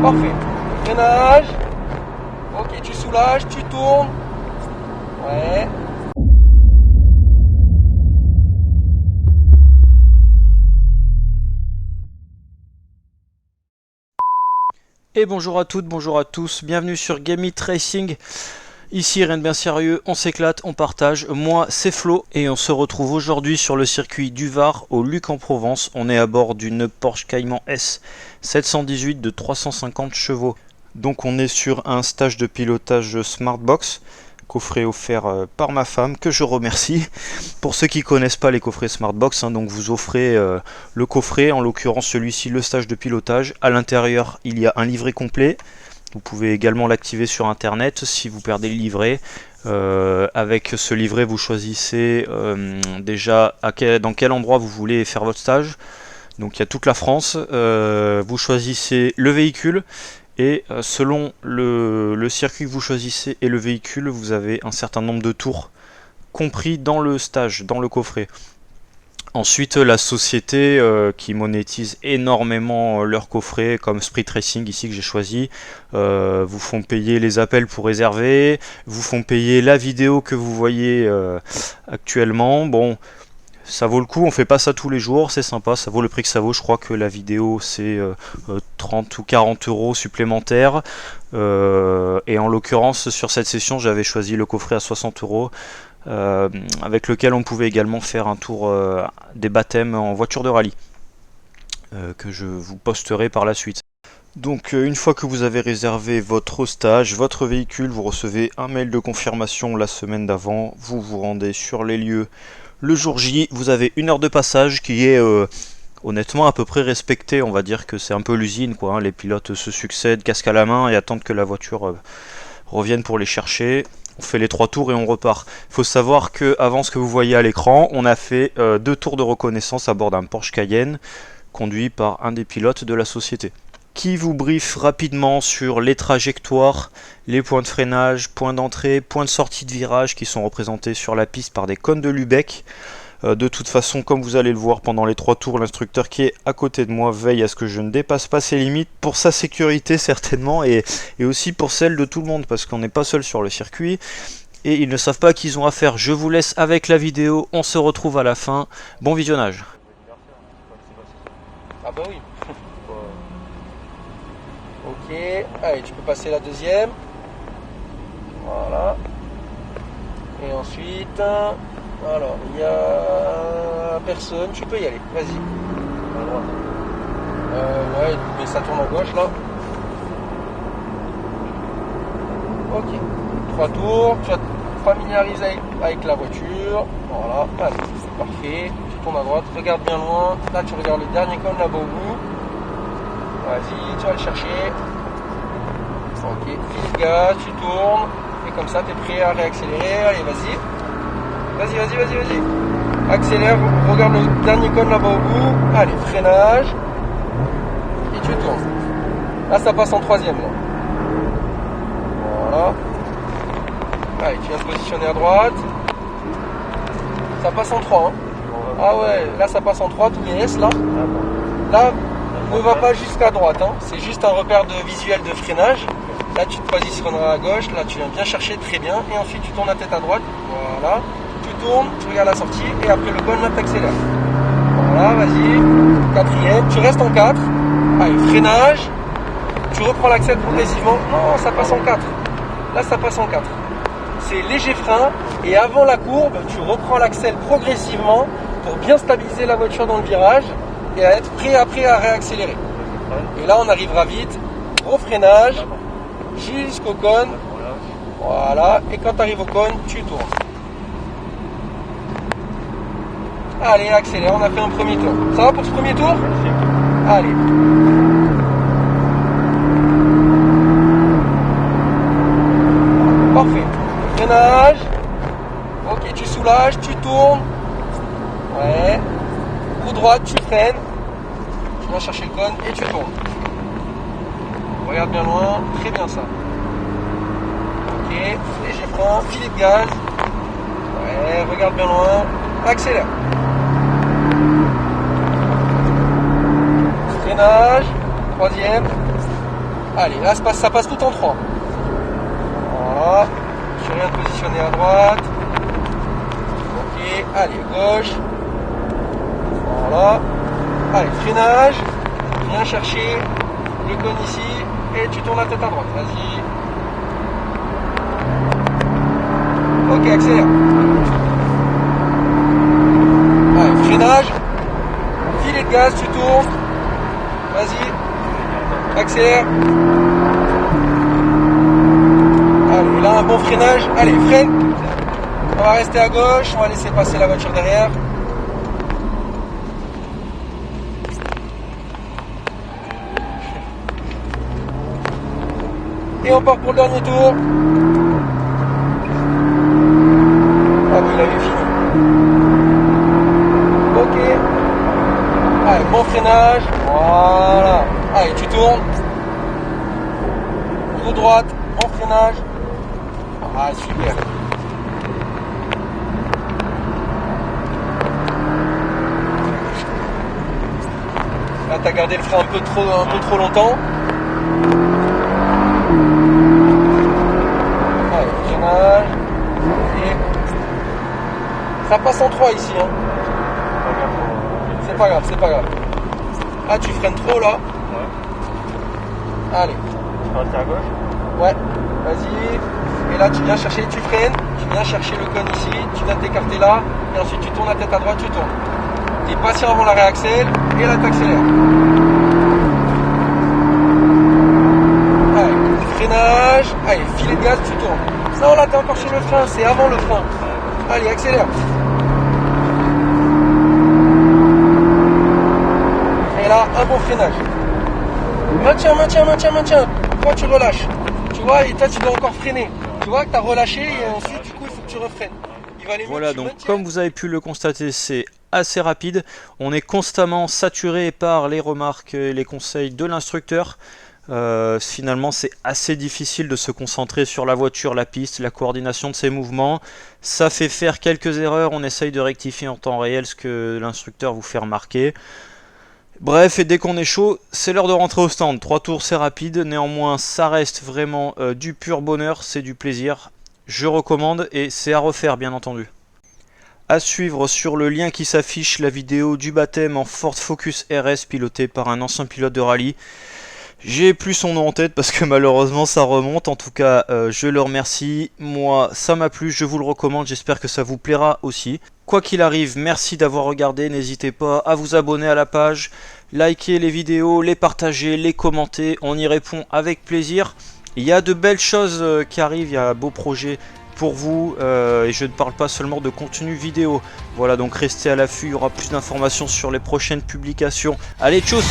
Parfait. Freinage. Ok, tu soulages, tu tournes. Ouais. Et bonjour à toutes, bonjour à tous, bienvenue sur Game It Racing. Ici rien de bien sérieux, on s'éclate, on partage. Moi c'est Flo et on se retrouve aujourd'hui sur le circuit du Var au Luc en Provence. On est à bord d'une Porsche Cayman S 718 de 350 chevaux. Donc on est sur un stage de pilotage Smartbox, coffret offert par ma femme, que je remercie. Pour ceux qui ne connaissent pas les coffrets Smartbox, donc vous offrez le coffret, en l'occurrence celui-ci, le stage de pilotage. À l'intérieur il y a un livret complet. Vous pouvez également l'activer sur internet si vous perdez le livret. Avec ce livret vous choisissez déjà dans quel endroit vous voulez faire votre stage. Donc il y a toute la France. Vous choisissez le véhicule. Et selon le circuit que vous choisissez et le véhicule, vous avez un certain nombre de tours compris dans le stage, dans le coffret. Ensuite, la société qui monétise énormément leur coffret, comme Sprint Racing ici que j'ai choisi, vous font payer les appels pour réserver, vous font payer la vidéo que vous voyez actuellement. Bon, ça vaut le coup, on fait pas ça tous les jours, c'est sympa, ça vaut le prix que ça vaut. Je crois que la vidéo c'est 30 ou 40 euros supplémentaires. Et en l'occurrence, sur cette session, j'avais choisi le coffret à 60 euros. Avec lequel on pouvait également faire un tour des baptêmes en voiture de rallye, que je vous posterai par la suite. Donc une fois que vous avez réservé votre stage, votre véhicule, vous recevez un mail de confirmation la semaine d'avant, vous vous rendez sur les lieux le jour J, vous avez une heure de passage qui est honnêtement à peu près respectée. On va dire que c'est un peu l'usine quoi, les pilotes se succèdent, casque à la main et attendent que la voiture revienne pour les chercher. On fait les 3 tours et on repart. Il faut savoir que avant ce que vous voyez à l'écran, on a fait 2 tours de reconnaissance à bord d'un Porsche Cayenne conduit par un des pilotes de la société, qui vous briefe rapidement sur les trajectoires, les points de freinage, points d'entrée, points de sortie de virage qui sont représentés sur la piste par des cônes de Lubeck. De toute façon, comme vous allez le voir pendant les 3 tours, l'instructeur qui est à côté de moi veille à ce que je ne dépasse pas ses limites, pour sa sécurité certainement, et aussi pour celle de tout le monde, parce qu'on n'est pas seul sur le circuit, et ils ne savent pas qu'ils ont à faire. Je vous laisse avec la vidéo, on se retrouve à la fin. Bon visionnage. Ah bah oui. Ok, allez, tu peux passer la deuxième. Voilà. Et ensuite... Alors, il y a personne, tu peux y aller, vas-y. À droite. Ouais, mais ça tourne à gauche là. Ok. 3 tours, tu vas te familiariser avec la voiture. Voilà, allez, c'est parfait. Tu tournes à droite, regarde bien loin. Là, tu regardes le dernier cône là-bas au bout. Vas-y, tu vas le chercher. Ok, file gaz, tu tournes. Et comme ça, tu es prêt à réaccélérer. Allez, vas-y. Vas-y. Accélère, regarde le dernier cône là-bas au bout. Allez, freinage. Et tu tournes. Là, ça passe en 3ème. Voilà. Allez, tu viens te positionner à droite. Ça passe en 3. Hein. Ah ouais, là, ça passe en 3, tout yes, là. Là, ne va pas jusqu'à droite. Hein. C'est juste un repère visuel de freinage. Là, tu te positionneras à gauche. Là, tu viens bien chercher, très bien. Et ensuite, tu tournes la tête à droite. Voilà. Tu tournes, tu regardes la sortie et après le cône là t'accélères. Voilà, vas-y. 4ème, tu restes en 4. Allez, freinage. Tu reprends l'accès progressivement. Non, ça passe en 4. Là, ça passe en 4. C'est léger frein et avant la courbe, tu reprends l'accès progressivement pour bien stabiliser la voiture dans le virage et à être prêt après à réaccélérer. Et là, on arrivera vite. Gros freinage jusqu'au cône. Voilà. Et quand tu arrives au cône, tu tournes. Allez, accélère, on a fait un premier tour. Ça va pour ce premier tour? Allez. Parfait. Freinage. Ok, tu soulages, tu tournes. Ouais. Roue droite, tu freines. Tu viens chercher le cône et tu tournes. Regarde bien loin, très bien ça. Ok, léger frein, filet de gaz. Ouais, regarde bien loin, accélère. Freinage, 3ème. Allez, là ça passe tout en 3. Voilà. Je viens de positionner à droite. Ok, allez, gauche. Voilà. Allez, freinage. Viens chercher le cône ici. Et tu tournes la tête à droite. Vas-y. Ok, accélère. Allez, freinage. Filet de gaz, tu tournes. Vas-y. Accélère. Allez, là un bon freinage. Allez, freine. On va rester à gauche. On va laisser passer la voiture derrière. Et on part pour le dernier tour. Ah oui, il avait fini. Ok. Allez, bon freinage. Voilà. Allez, tu tournes. Roue droite, bon freinage. Ah, super. Là, t'as gardé le frein un peu trop longtemps. Allez, freinage. Et ça passe en 3 ici. Hein. C'est pas grave, c'est pas grave. Ah, tu freines trop là. Ouais. Allez. Je vais rester à gauche. Ouais, vas-y. Et là, tu viens chercher, tu freines. Tu viens chercher le cône ici. Tu viens t'écarter là. Et ensuite, tu tournes la tête à droite, tu tournes. Tu es patient avant la réaxel. Et là, tu accélères. Allez, freinage. Allez, filet de gaz, tu tournes. Non, là, t'es encore sur le frein. C'est avant le frein. Allez, accélère. Et là, un bon freinage. Maintiens. Quand tu relâches, tu vois, et toi tu dois encore freiner. Tu vois que tu as relâché et ensuite du coup il faut que tu refreines. Voilà, donc comme vous avez pu le constater, c'est assez rapide. On est constamment saturé par les remarques et les conseils de l'instructeur. Finalement, c'est assez difficile de se concentrer sur la voiture, la piste, la coordination de ses mouvements. Ça fait faire quelques erreurs, on essaye de rectifier en temps réel ce que l'instructeur vous fait remarquer. Bref, et dès qu'on est chaud, c'est l'heure de rentrer au stand. 3 tours, c'est rapide. Néanmoins, ça reste vraiment du pur bonheur, c'est du plaisir. Je recommande et c'est à refaire, bien entendu. À suivre sur le lien qui s'affiche la vidéo du baptême en Ford Focus RS piloté par un ancien pilote de rallye. J'ai plus son nom en tête parce que malheureusement ça remonte. En tout cas, je le remercie. Moi, ça m'a plu, je vous le recommande. J'espère que ça vous plaira aussi. Quoi qu'il arrive, merci d'avoir regardé. N'hésitez pas à vous abonner à la page, liker les vidéos, les partager, les commenter. On y répond avec plaisir. Il y a de belles choses qui arrivent. Il y a un beau projet pour vous. Et je ne parle pas seulement de contenu vidéo. Voilà, donc restez à l'affût. Il y aura plus d'informations sur les prochaines publications. Allez, tchuss!